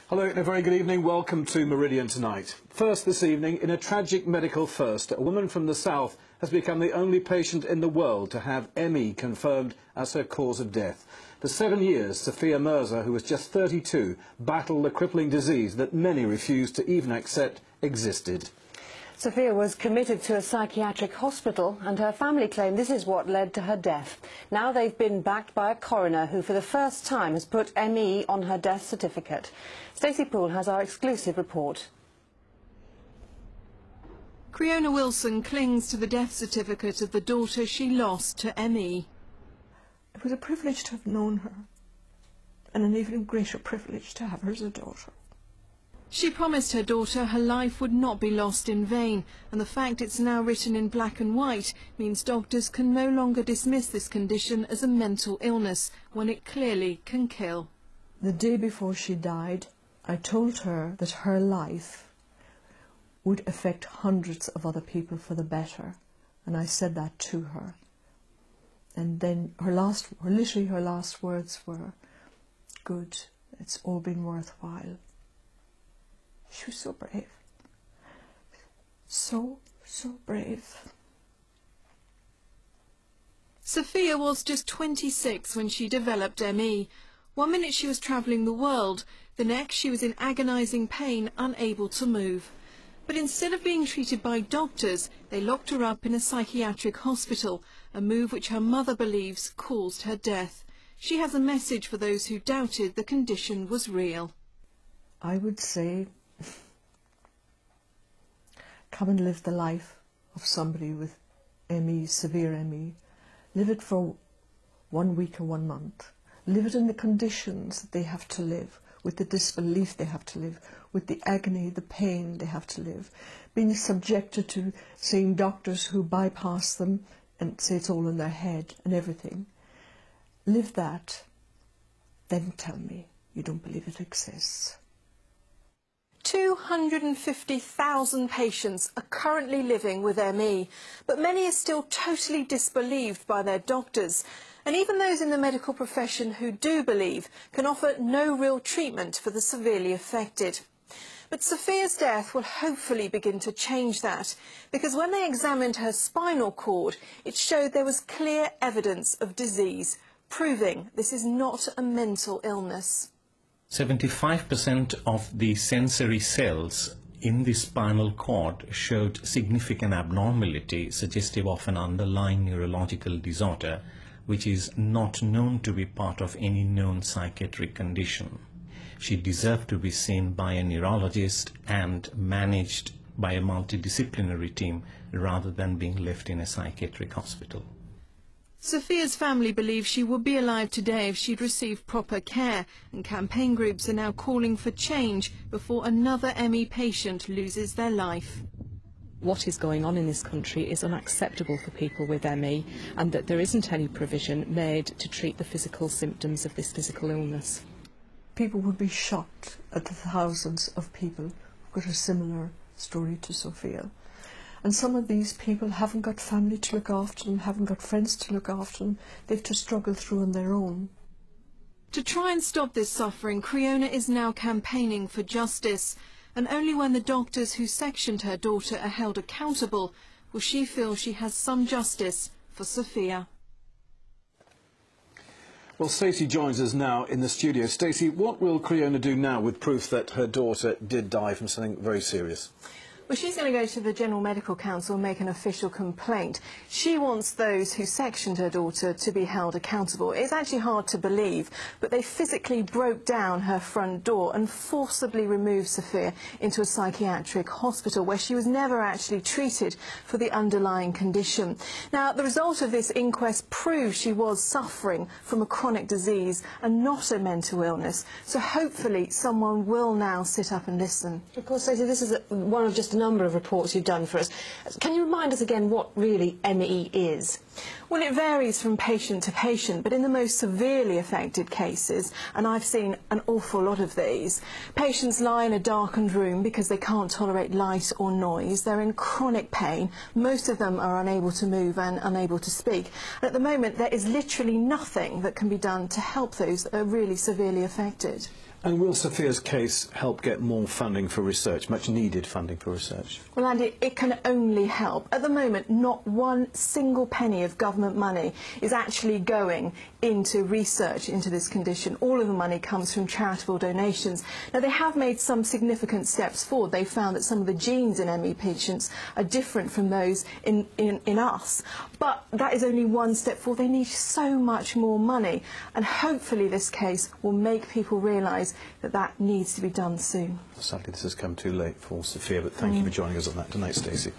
Hello and a very good evening. Welcome to Meridian Tonight. First this evening, in a tragic medical first, a woman from the south has become the only patient in the world to have ME confirmed as her cause of death. For 7 years, Sophia Mirza, who was just 32, battled a crippling disease that many refused to even accept existed. Sophia was committed to a psychiatric hospital and her family claim this is what led to her death. Now they've been backed by a coroner who for the first time has put ME on her death certificate. Stacey Poole has our exclusive report. Creona Wilson clings to the death certificate of the daughter she lost to ME. It was a privilege to have known her, and an even greater privilege to have her as a daughter. She promised her daughter her life would not be lost in vain, and the fact it's now written in black and white means doctors can no longer dismiss this condition as a mental illness when it clearly can kill. The day before she died, I told her that her life would affect hundreds of other people for the better, and I said that to her. And then literally her last words were, "Good, it's all been worthwhile." She was so brave. So brave. Sophia was just 26 when she developed ME. 1 minute she was travelling the world, the next she was in agonising pain, unable to move. But instead of being treated by doctors, they locked her up in a psychiatric hospital, a move which her mother believes caused her death. She has a message for those who doubted the condition was real. I would say, come and live the life of somebody with ME, severe ME. Live it for 1 week or 1 month. Live it in the conditions that they have to live, with the disbelief they have to live, with the agony, the pain they have to live, being subjected to seeing doctors who bypass them and say it's all in their head and everything. Live that, then tell me you don't believe it exists. 250,000 patients are currently living with ME, but many are still totally disbelieved by their doctors. And even those in the medical profession who do believe can offer no real treatment for the severely affected. But Sophia's death will hopefully begin to change that, because when they examined her spinal cord, it showed there was clear evidence of disease, proving this is not a mental illness. 75% of the sensory cells in the spinal cord showed significant abnormality suggestive of an underlying neurological disorder, which is not known to be part of any known psychiatric condition. She deserved to be seen by a neurologist and managed by a multidisciplinary team rather than being left in a psychiatric hospital. Sophia's family believes she would be alive today if she'd received proper care, and campaign groups are now calling for change before another ME patient loses their life. What is going on in this country is unacceptable for people with ME, and that there isn't any provision made to treat the physical symptoms of this physical illness. People would be shocked at the thousands of people who've got a similar story to Sophia. And some of these people haven't got family to look after them, haven't got friends to look after them. They have to struggle through on their own. To try and stop this suffering, Creona is now campaigning for justice. And only when the doctors who sectioned her daughter are held accountable will she feel she has some justice for Sophia. Well, Stacey joins us now in the studio. Stacey, what will Creona do now with proof that her daughter did die from something very serious? Well, she's going to go to the General Medical Council and make an official complaint. She wants those who sectioned her daughter to be held accountable. It's actually hard to believe, but they physically broke down her front door and forcibly removed Sophia into a psychiatric hospital where she was never actually treated for the underlying condition. Now, the result of this inquest proves she was suffering from a chronic disease and not a mental illness. So hopefully someone will now sit up and listen. Of course, Stacey, this is one of just a number of reports you've done for us. Can you remind us again what really ME is? Well, it varies from patient to patient, but in the most severely affected cases, and I've seen an awful lot of these, patients lie in a darkened room because they can't tolerate light or noise. They're in chronic pain. Most of them are unable to move and unable to speak. And at the moment, there is literally nothing that can be done to help those that are really severely affected. And will Sophia's case help get more funding for research, much needed funding for research? Well, Andy, it can only help. At the moment, not one single penny of government money is actually going into research into this condition. All of the money comes from charitable donations. Now, they have made some significant steps forward. They found that some of the genes in ME patients are different from those in us. But that is only one step forward. They need so much more money. And hopefully this case will make people realise that that needs to be done soon. Sadly, this has come too late for Sophia, but thank you for joining us on that tonight, Stacey.